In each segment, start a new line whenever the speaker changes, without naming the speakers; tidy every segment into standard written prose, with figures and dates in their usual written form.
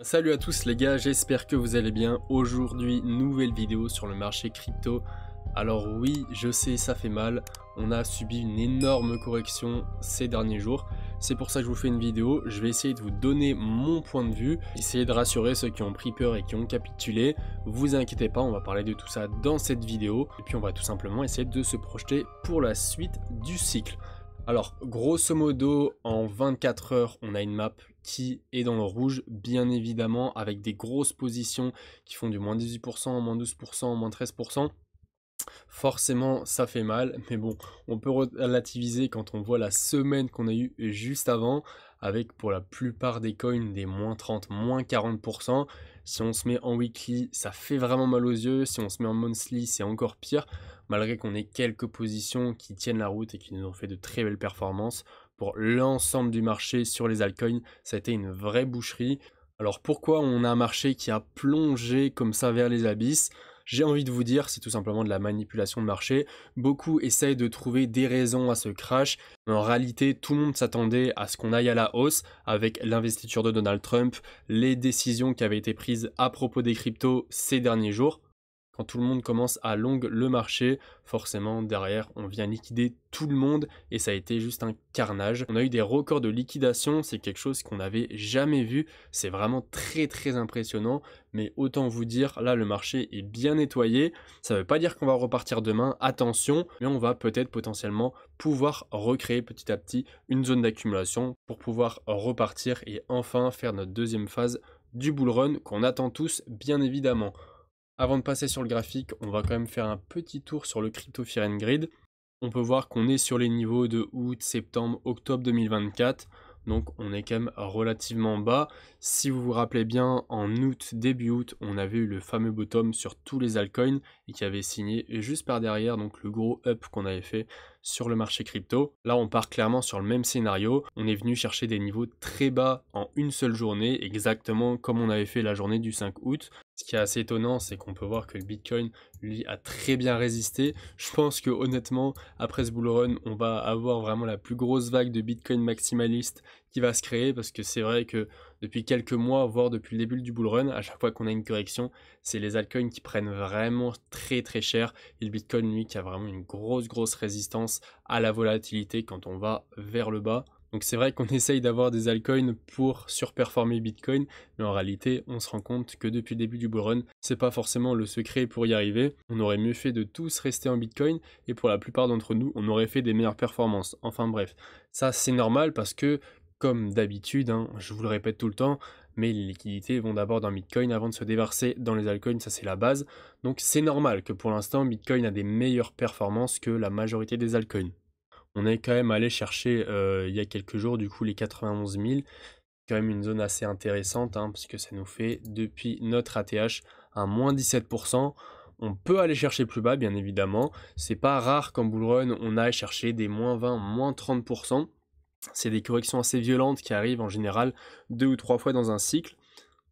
Salut à tous les gars, j'espère que vous allez bien. Aujourd'hui, nouvelle vidéo sur le marché crypto. Alors oui, je sais, ça fait mal. On a subi une énorme correction ces derniers jours. C'est pour ça que je vous fais une vidéo. Je vais essayer de vous donner mon point de vue, essayer de rassurer ceux qui ont pris peur et qui ont capitulé. Vous inquiétez pas, on va parler de tout ça dans cette vidéo. Et puis on va tout simplement essayer de se projeter pour la suite du cycle. Alors, grosso modo, en 24 heures, on a une map qui est dans le rouge, bien évidemment, avec des grosses positions qui font du moins 18%, moins 12%, moins 13%. Forcément, ça fait mal, mais bon, on peut relativiser quand on voit la semaine qu'on a eue juste avant, avec pour la plupart des coins des moins 30, moins 40%. Si on se met en weekly, ça fait vraiment mal aux yeux. Si on se met en monthly, c'est encore pire, malgré qu'on ait quelques positions qui tiennent la route et qui nous ont fait de très belles performances. Pour l'ensemble du marché sur les altcoins, ça a été une vraie boucherie. Alors pourquoi on a un marché qui a plongé comme ça vers les abysses? J'ai envie de vous dire, c'est tout simplement de la manipulation de marché. Beaucoup essayent de trouver des raisons à ce crash, mais en réalité, tout le monde s'attendait à ce qu'on aille à la hausse avec l'investiture de Donald Trump, les décisions qui avaient été prises à propos des cryptos ces derniers jours. Quand tout le monde commence à long le marché, forcément derrière on vient liquider tout le monde et ça a été juste un carnage. On a eu des records de liquidation, c'est quelque chose qu'on n'avait jamais vu, c'est vraiment très impressionnant, mais autant vous dire, là le marché est bien nettoyé, ça ne veut pas dire qu'on va repartir demain, attention, mais on va peut-être potentiellement pouvoir recréer petit à petit une zone d'accumulation pour pouvoir repartir et enfin faire notre deuxième phase du bull run qu'on attend tous bien évidemment. Avant de passer sur le graphique, on va quand même faire un petit tour sur le Crypto Fear and Greed. On peut voir qu'on est sur les niveaux de août, septembre, octobre 2024. Donc on est quand même relativement bas. Si vous vous rappelez bien, en août, début août, on avait eu le fameux bottom sur tous les altcoins et qui avait signé juste par derrière donc le gros up qu'on avait fait sur le marché crypto. Là on part clairement sur le même scénario. On est venu chercher des niveaux très bas en une seule journée, exactement comme on avait fait la journée du 5 août. Ce qui est assez étonnant, c'est qu'on peut voir que le Bitcoin, lui, a très bien résisté. Je pense que honnêtement, après ce bull run, on va avoir vraiment la plus grosse vague de Bitcoin maximaliste qui va se créer, parce que c'est vrai que depuis quelques mois, voire depuis le début du bull run, à chaque fois qu'on a une correction, c'est les altcoins qui prennent vraiment très cher, et le Bitcoin, lui, qui a vraiment une grosse résistance à la volatilité quand on va vers le bas. Donc c'est vrai qu'on essaye d'avoir des altcoins pour surperformer Bitcoin, mais en réalité, on se rend compte que depuis le début du bull run, c'est pas forcément le secret pour y arriver. On aurait mieux fait de tous rester en Bitcoin, et pour la plupart d'entre nous, on aurait fait des meilleures performances. Enfin bref, ça c'est normal parce que, comme d'habitude, hein, je vous le répète tout le temps, mais les liquidités vont d'abord dans Bitcoin avant de se déverser dans les altcoins, ça c'est la base. Donc c'est normal que pour l'instant, Bitcoin a des meilleures performances que la majorité des altcoins. On est quand même allé chercher il y a quelques jours du coup les 91 000, quand même une zone assez intéressante hein, parce que ça nous fait depuis notre ATH un moins 17%. On peut aller chercher plus bas bien évidemment, c'est pas rare qu'en bull run on aille chercher des moins 20, moins 30%. C'est des corrections assez violentes qui arrivent en général 2 ou 3 fois dans un cycle.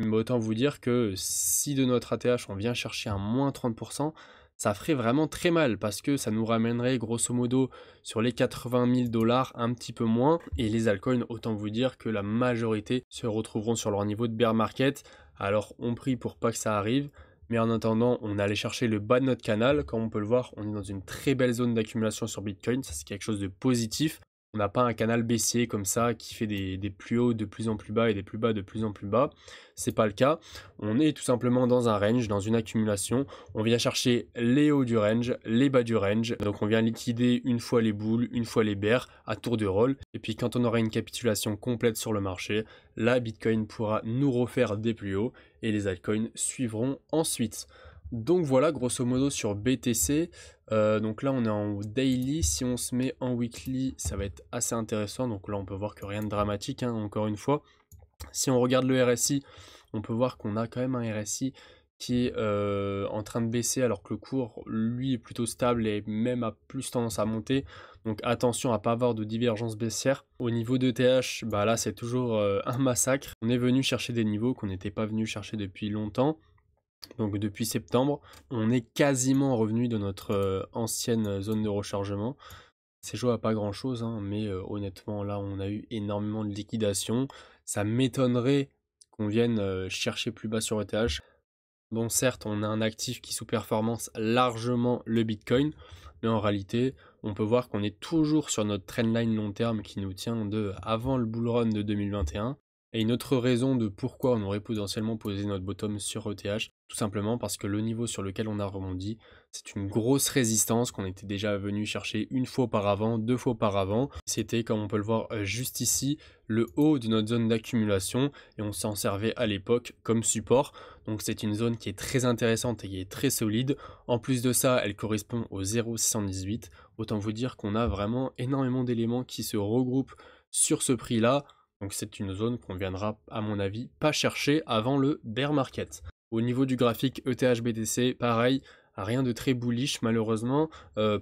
Mais autant vous dire que si de notre ATH on vient chercher un moins 30%, ça ferait vraiment très mal parce que ça nous ramènerait grosso modo sur les 80 000 $, un petit peu moins. Et les altcoins, autant vous dire que la majorité se retrouveront sur leur niveau de bear market. Alors on prie pour pas que ça arrive. Mais en attendant, on allait chercher le bas de notre canal. Comme on peut le voir, on est dans une très belle zone d'accumulation sur Bitcoin. Ça, c'est quelque chose de positif. On n'a pas un canal baissier comme ça qui fait des plus hauts de plus en plus bas et des plus bas de plus en plus bas. C'est pas le cas. On est tout simplement dans un range, dans une accumulation. On vient chercher les hauts du range, les bas du range. Donc on vient liquider une fois les bulls, une fois les bears à tour de rôle. Et puis quand on aura une capitulation complète sur le marché, la Bitcoin pourra nous refaire des plus hauts et les altcoins suivront ensuite. Donc voilà, grosso modo sur BTC, donc là on est en daily, si on se met en weekly, ça va être assez intéressant, donc là on peut voir que rien de dramatique, hein, encore une fois. Si on regarde le RSI, on peut voir qu'on a quand même un RSI qui est en train de baisser alors que le cours, lui, est plutôt stable et même a plus tendance à monter. Donc attention à ne pas avoir de divergence baissière. Au niveau de TH, bah là c'est toujours un massacre. On est venu chercher des niveaux qu'on n'était pas venu chercher depuis longtemps. Donc depuis septembre, on est quasiment revenu de notre ancienne zone de rechargement. C'est joué à pas grand chose, hein, mais honnêtement là on a eu énormément de liquidation. Ça m'étonnerait qu'on vienne chercher plus bas sur ETH. Bon, certes, on a un actif qui sous-performance largement le Bitcoin, mais en réalité, on peut voir qu'on est toujours sur notre trendline long terme qui nous tient de avant le bull run de 2021. Et une autre raison de pourquoi on aurait potentiellement posé notre bottom sur ETH, tout simplement parce que le niveau sur lequel on a rebondi, c'est une grosse résistance qu'on était déjà venu chercher une fois auparavant, deux fois auparavant. C'était, comme on peut le voir juste ici, le haut de notre zone d'accumulation et on s'en servait à l'époque comme support. Donc c'est une zone qui est très intéressante et qui est très solide. En plus de ça, elle correspond au 0,618. Autant vous dire qu'on a vraiment énormément d'éléments qui se regroupent sur ce prix-là. Donc c'est une zone qu'on viendra, à mon avis, pas chercher avant le bear market. Au niveau du graphique ETH-BTC, pareil, rien de très bullish malheureusement,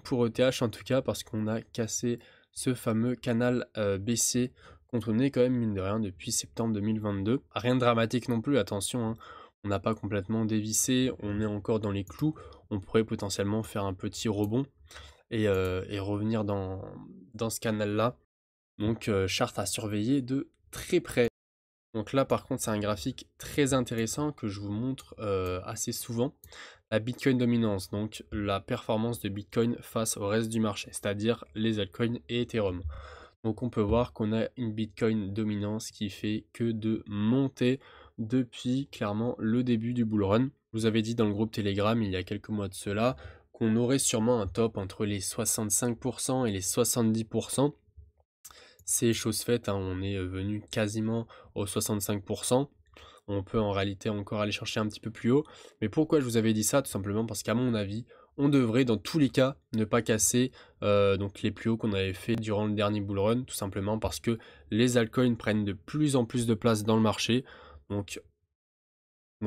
pour ETH en tout cas, parce qu'on a cassé ce fameux canal baissier qu'on tenait quand même mine de rien depuis septembre 2022. Rien de dramatique non plus, attention, hein. On n'a pas complètement dévissé, on est encore dans les clous, on pourrait potentiellement faire un petit rebond et revenir dans ce canal-là. Donc charte à surveiller de très près. Donc là par contre c'est un graphique très intéressant que je vous montre assez souvent. La Bitcoin dominance, donc la performance de Bitcoin face au reste du marché, c'est-à-dire les altcoins et Ethereum. Donc on peut voir qu'on a une Bitcoin dominance qui fait que de monter depuis clairement le début du bull run. Je vous avais dit dans le groupe Telegram il y a quelques mois de cela qu'on aurait sûrement un top entre les 65% et les 70%. C'est chose faite, hein, on est venu quasiment aux 65%. On peut en réalité encore aller chercher un petit peu plus haut. Mais pourquoi je vous avais dit ça? Tout simplement parce qu'à mon avis, on devrait dans tous les cas ne pas casser donc les plus hauts qu'on avait fait durant le dernier bull run. Tout simplement parce que les altcoins prennent de plus en plus de place dans le marché. Donc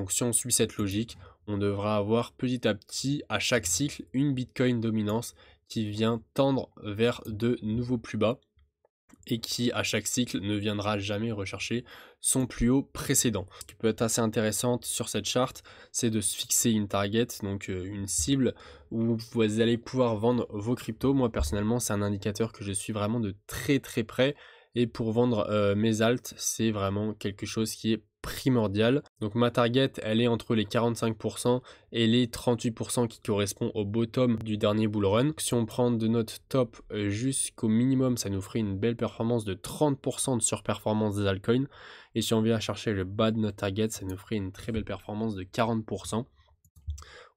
si on suit cette logique, on devra avoir petit à petit, à chaque cycle, une Bitcoin dominance qui vient tendre vers de nouveaux plus bas et qui à chaque cycle ne viendra jamais rechercher son plus haut précédent. Ce qui peut être assez intéressant sur cette charte, c'est de se fixer une target, donc une cible où vous allez pouvoir vendre vos cryptos. Moi personnellement c'est un indicateur que je suis vraiment de très très près et pour vendre mes alts c'est vraiment quelque chose qui est primordial. Donc ma target elle est entre les 45% et les 38% qui correspond au bottom du dernier bull run. Si on prend de notre top jusqu'au minimum, ça nous ferait une belle performance de 30% de surperformance des altcoins. Et si on vient chercher le bas de notre target, ça nous ferait une très belle performance de 40%.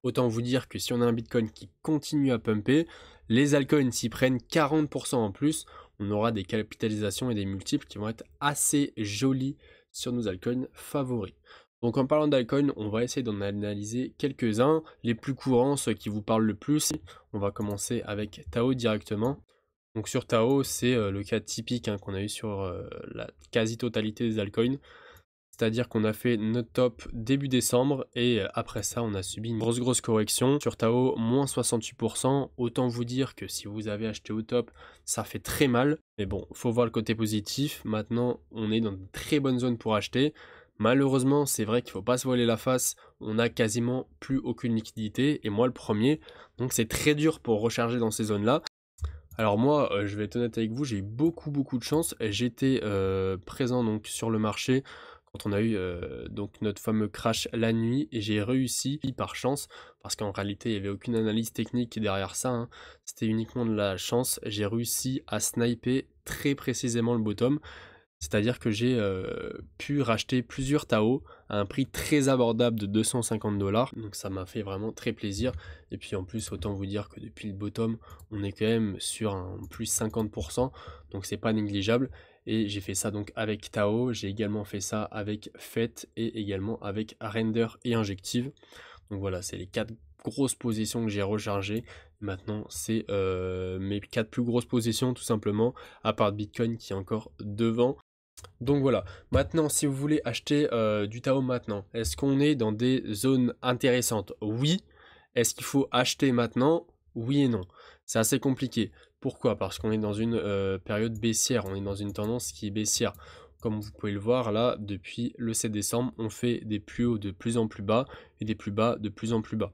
Autant vous dire que si on a un Bitcoin qui continue à pumper, les altcoins s'y prennent 40% en plus, on aura des capitalisations et des multiples qui vont être assez jolis sur nos altcoins favoris. Donc en parlant d'altcoins, on va essayer d'en analyser quelques-uns, les plus courants, ceux qui vous parlent le plus. On va commencer avec Tao directement. Donc sur Tao, c'est le cas typique qu'on a eu sur la quasi-totalité des altcoins. C'est-à-dire qu'on a fait notre top début décembre et après ça on a subi une grosse correction. Sur Tao, moins 68%. Autant vous dire que si vous avez acheté au top, ça fait très mal. Mais bon, faut voir le côté positif. Maintenant, on est dans de très bonnes zones pour acheter. Malheureusement, c'est vrai qu'il ne faut pas se voiler la face. On n'a quasiment plus aucune liquidité. Et moi le premier. Donc c'est très dur pour recharger dans ces zones-là. Alors moi, je vais être honnête avec vous, j'ai eu beaucoup de chance. J'étais présent donc sur le marché quand on a eu donc notre fameux crash la nuit et j'ai réussi par chance parce qu'en réalité il n'y avait aucune analyse technique derrière ça, c'était uniquement de la chance. J'ai réussi à sniper très précisément le bottom, c'est-à-dire que j'ai pu racheter plusieurs Tao à un prix très abordable de 250 $, donc ça m'a fait vraiment très plaisir. Et puis en plus, autant vous dire que depuis le bottom, on est quand même sur un plus 50%, donc c'est pas négligeable. Et j'ai fait ça donc avec Tao, j'ai également fait ça avec FET et également avec Render et Injective. Donc voilà, c'est les 4 grosses positions que j'ai rechargées. Maintenant, c'est mes 4 plus grosses positions tout simplement, à part Bitcoin qui est encore devant. Donc voilà, maintenant si vous voulez acheter du Tao maintenant, est-ce qu'on est dans des zones intéressantes? Oui. Est-ce qu'il faut acheter maintenant? Oui et non. C'est assez compliqué. Pourquoi? Parce qu'on est dans une période baissière, on est dans une tendance qui est baissière. Comme vous pouvez le voir là, depuis le 7 décembre, on fait des plus hauts de plus en plus bas et des plus bas de plus en plus bas.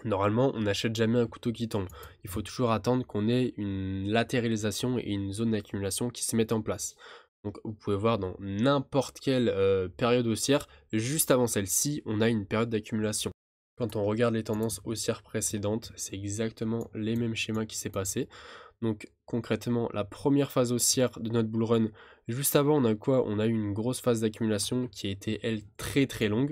Normalement, on n'achète jamais un couteau qui tombe. Il faut toujours attendre qu'on ait une latéralisation et une zone d'accumulation qui se mettent en place. Donc vous pouvez voir dans n'importe quelle période haussière, juste avant celle-ci, on a une période d'accumulation. Quand on regarde les tendances haussières précédentes, c'est exactement les mêmes schémas qui s'est passé. Donc concrètement, la première phase haussière de notre bull run, juste avant, on a quoi? On a eu une grosse phase d'accumulation qui a été, elle, très très longue.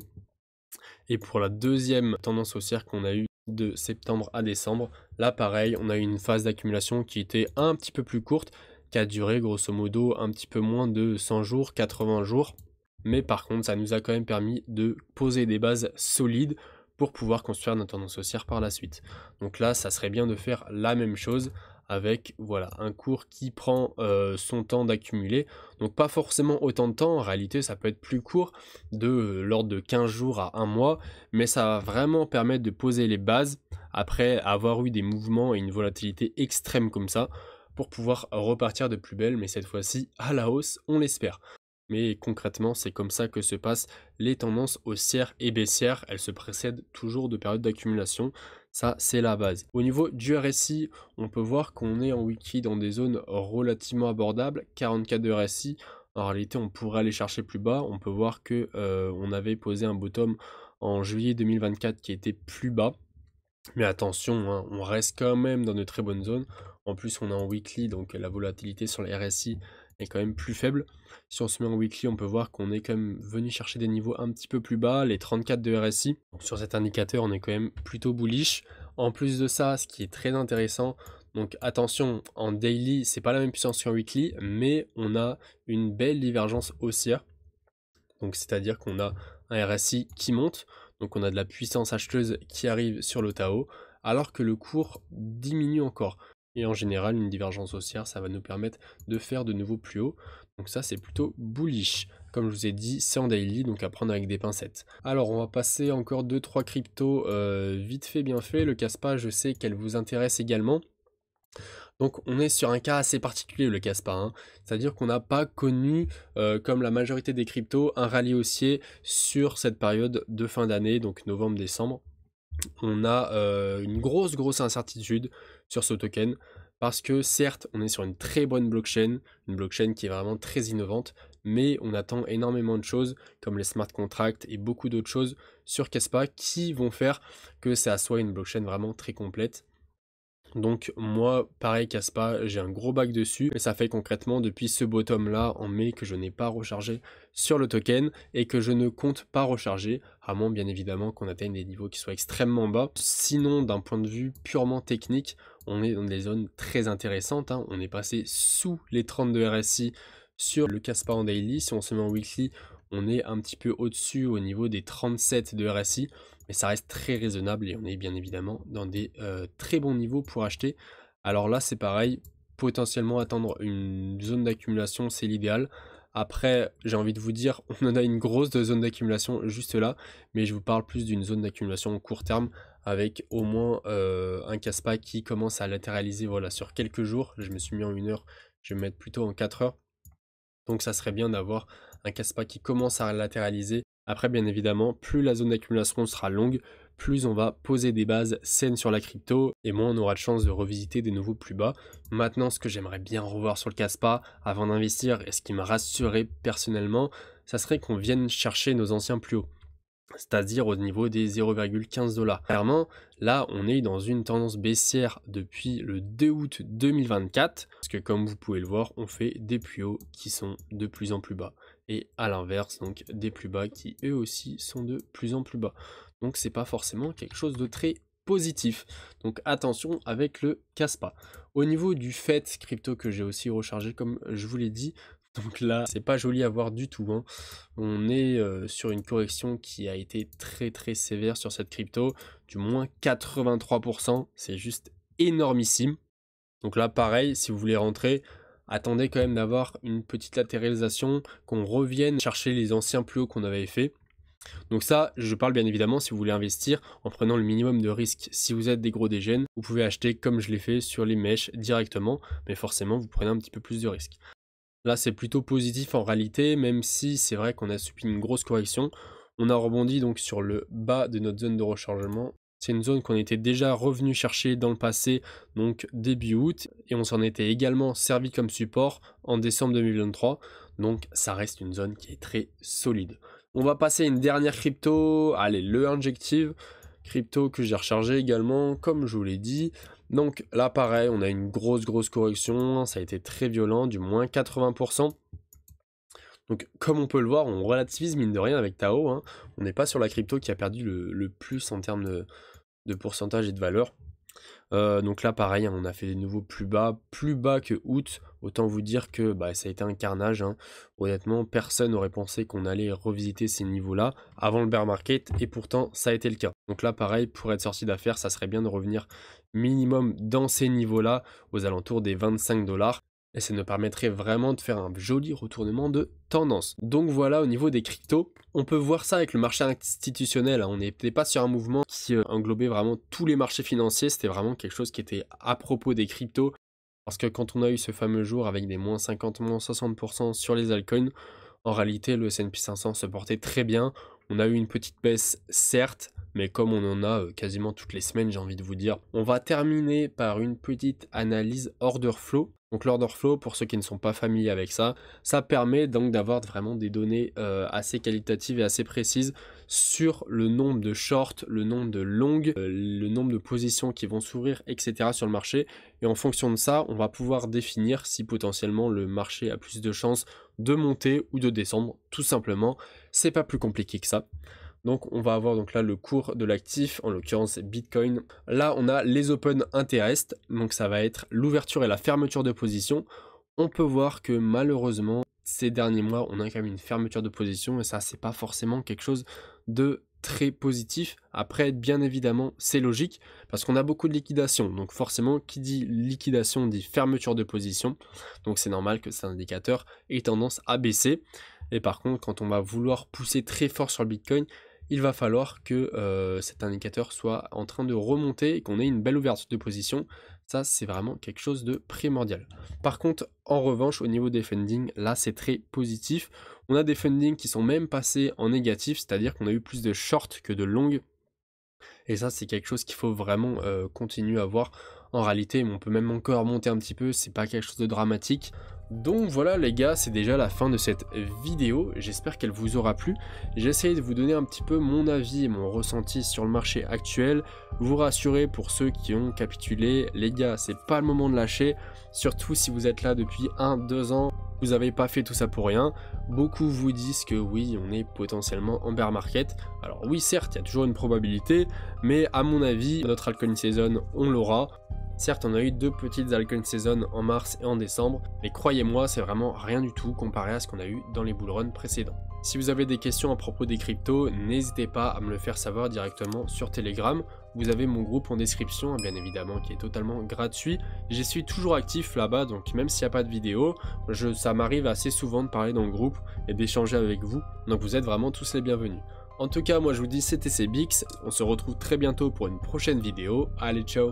Et pour la deuxième tendance haussière qu'on a eue de septembre à décembre, là pareil, on a eu une phase d'accumulation qui était un petit peu plus courte, qui a duré grosso modo un petit peu moins de 100 jours, 80 jours. Mais par contre, ça nous a quand même permis de poser des bases solides pour pouvoir construire notre tendance haussière par la suite. Donc là, ça serait bien de faire la même chose avec voilà, un cours qui prend son temps d'accumuler. Donc pas forcément autant de temps, en réalité ça peut être plus court, de l'ordre de 15 jours à 1 mois, mais ça va vraiment permettre de poser les bases après avoir eu des mouvements et une volatilité extrême comme ça, pour pouvoir repartir de plus belle, mais cette fois-ci à la hausse, on l'espère. Mais concrètement, c'est comme ça que se passent les tendances haussières et baissières. Elles se précèdent toujours de périodes d'accumulation. Ça, c'est la base. Au niveau du RSI, on peut voir qu'on est en weekly dans des zones relativement abordables. 44 de RSI. En réalité, on pourrait aller chercher plus bas. On peut voir que on avait posé un bottom en juillet 2024 qui était plus bas. Mais attention, hein, on reste quand même dans de très bonnes zones. En plus, on est en weekly, donc la volatilité sur les RSI est quand même plus faible. Si on se met en weekly, on peut voir qu'on est quand même venu chercher des niveaux un petit peu plus bas, les 34 de RSI. Donc, sur cet indicateur, on est quand même plutôt bullish. En plus de ça, ce qui est très intéressant, donc attention, en daily, c'est pas la même puissance qu'en weekly, mais on a une belle divergence haussière. Donc c'est-à-dire qu'on a un RSI qui monte, donc on a de la puissance acheteuse qui arrive sur le Tao, alors que le cours diminue encore. Et en général, une divergence haussière, ça va nous permettre de faire de nouveaux plus hauts. Donc ça, c'est plutôt bullish. Comme je vous ai dit, c'est en daily, donc à prendre avec des pincettes. Alors, on va passer encore 2-3 cryptos vite fait, bien fait. Le Kaspa, je sais qu'elle vous intéresse également. Donc on est sur un cas assez particulier, le Kaspa, hein. C'est-à-dire qu'on n'a pas connu, comme la majorité des cryptos, un rallye haussier sur cette période de fin d'année, donc novembre-décembre. On a une grosse incertitude sur ce token, parce que certes, on est sur une très bonne blockchain, une blockchain qui est vraiment très innovante, mais on attend énormément de choses, comme les smart contracts et beaucoup d'autres choses sur Kaspa, qui vont faire que ça soit une blockchain vraiment très complète. Donc moi, pareil Kaspa, j'ai un gros bac dessus, mais ça fait concrètement depuis ce bottom là en mai que je n'ai pas rechargé sur le token et que je ne compte pas recharger, à moins bien évidemment qu'on atteigne des niveaux qui soient extrêmement bas. Sinon, d'un point de vue purement technique, on est dans des zones très intéressantes, hein. On est passé sous les 30 de RSI sur le Kaspa en daily. Si on se met en weekly, on est un petit peu au-dessus au niveau des 37 de RSI, mais ça reste très raisonnable et on est bien évidemment dans des très bons niveaux pour acheter. Alors là, c'est pareil, potentiellement attendre une zone d'accumulation, c'est l'idéal. Après, j'ai envie de vous dire, on en a une grosse zone d'accumulation juste là, mais je vous parle plus d'une zone d'accumulation court terme avec au moins un Kaspa qui commence à latéraliser voilà, sur quelques jours. Je me suis mis en 1 heure, je vais me mettre plutôt en 4 heures. Donc ça serait bien d'avoir un Kaspa qui commence à latéraliser. Après, bien évidemment, plus la zone d'accumulation sera longue, plus on va poser des bases saines sur la crypto et moins on aura de chance de revisiter des nouveaux plus bas. Maintenant, ce que j'aimerais bien revoir sur le Kaspa avant d'investir et ce qui m'a rassuré personnellement, ça serait qu'on vienne chercher nos anciens plus hauts, c'est-à-dire au niveau des 0,15 $. Clairement, là, on est dans une tendance baissière depuis le 2 août 2024, parce que comme vous pouvez le voir, on fait des plus hauts qui sont de plus en plus bas. Et à l'inverse, donc des plus bas qui eux aussi sont de plus en plus bas. Donc c'est pas forcément quelque chose de très positif. Donc attention avec le Kaspa. Au niveau du FET crypto que j'ai aussi rechargé, comme je vous l'ai dit, donc là, c'est pas joli à voir du tout, hein. On est sur une correction qui a été très sévère sur cette crypto, du moins 83%, c'est juste énormissime. Donc là, pareil, si vous voulez rentrer, attendez quand même d'avoir une petite latéralisation, qu'on revienne chercher les anciens plus hauts qu'on avait fait. Donc ça, je parle bien évidemment si vous voulez investir en prenant le minimum de risque. Si vous êtes des gros dégènes, vous pouvez acheter comme je l'ai fait sur les mèches directement, mais forcément vous prenez un petit peu plus de risque. Là, c'est plutôt positif en réalité, même si c'est vrai qu'on a subi une grosse correction. On a rebondi donc sur le bas de notre zone de rechargement. C'est une zone qu'on était déjà revenu chercher dans le passé, donc début août, et on s'en était également servi comme support en décembre 2023. Donc ça reste une zone qui est très solide. On va passer à une dernière crypto, allez, le Injective, crypto que j'ai rechargé également, comme je vous l'ai dit. Donc là pareil, on a une grosse correction, ça a été très violent, du moins 80%. Donc comme on peut le voir, on relativise mine de rien avec Tao, hein. On n'est pas sur la crypto qui a perdu le plus en termes de pourcentage et de valeur. Donc là pareil, hein, on a fait des nouveaux plus bas que août. Autant vous dire que ça a été un carnage, hein. Honnêtement, personne n'aurait pensé qu'on allait revisiter ces niveaux-là avant le bear market, et pourtant ça a été le cas. Donc là pareil, pour être sorti d'affaires, ça serait bien de revenir minimum dans ces niveaux-là, aux alentours des 25 $. Et ça nous permettrait vraiment de faire un joli retournement de tendance. Donc voilà, au niveau des cryptos, on peut voir ça avec le marché institutionnel, hein. On n'était pas sur un mouvement qui englobait vraiment tous les marchés financiers, c'était vraiment quelque chose qui était à propos des cryptos. Parce que quand on a eu ce fameux jour avec des moins 50, moins 60% sur les altcoins, en réalité le S&P 500 se portait très bien. On a eu une petite baisse certes, mais comme on en a quasiment toutes les semaines, j'ai envie de vous dire. On va terminer par une petite analyse order flow. Donc l'order flow, pour ceux qui ne sont pas familiers avec ça, ça permet donc d'avoir vraiment des données assez qualitatives et assez précises sur le nombre de shorts, le nombre de longues, le nombre de positions qui vont s'ouvrir, etc. sur le marché. Et en fonction de ça, on va pouvoir définir si potentiellement le marché a plus de chances de monter ou de descendre, tout simplement. C'est pas plus compliqué que ça. Donc on va avoir donc là le cours de l'actif, en l'occurrence Bitcoin. Là on a les open interest, donc ça va être l'ouverture et la fermeture de position. On peut voir que malheureusement ces derniers mois on a quand même une fermeture de position, et ça c'est pas forcément quelque chose de très positif. Après bien évidemment c'est logique parce qu'on a beaucoup de liquidation, donc forcément qui dit liquidation dit fermeture de position, donc c'est normal que cet indicateur ait tendance à baisser. Et par contre quand on va vouloir pousser très fort sur le Bitcoin, il va falloir que cet indicateur soit en train de remonter et qu'on ait une belle ouverture de position. Ça, c'est vraiment quelque chose de primordial. Par contre, en revanche, au niveau des fundings, là, c'est très positif. On a des fundings qui sont même passés en négatif, c'est-à-dire qu'on a eu plus de short que de long. Et ça, c'est quelque chose qu'il faut vraiment continuer à voir. En réalité, on peut même encore monter un petit peu, c'est pas quelque chose de dramatique. Donc voilà les gars, c'est déjà la fin de cette vidéo, j'espère qu'elle vous aura plu. J'ai essayé de vous donner un petit peu mon avis et mon ressenti sur le marché actuel, vous rassurer pour ceux qui ont capitulé. Les gars, c'est pas le moment de lâcher, surtout si vous êtes là depuis 1-2 ans, vous n'avez pas fait tout ça pour rien. Beaucoup vous disent que oui, on est potentiellement en bear market. Alors oui, certes, il y a toujours une probabilité, mais à mon avis, notre altcoin season, on l'aura. Certes, on a eu 2 petites altcoin season en mars et en décembre, mais croyez-moi, c'est vraiment rien du tout comparé à ce qu'on a eu dans les bull runs précédents. Si vous avez des questions à propos des cryptos, n'hésitez pas à me le faire savoir directement sur Telegram. Vous avez mon groupe en description, bien évidemment, qui est totalement gratuit. J'y suis toujours actif là-bas, donc même s'il n'y a pas de vidéo, ça m'arrive assez souvent de parler dans le groupe et d'échanger avec vous. Donc vous êtes vraiment tous les bienvenus. En tout cas, moi je vous dis c'était CBX, on se retrouve très bientôt pour une prochaine vidéo. Allez, ciao!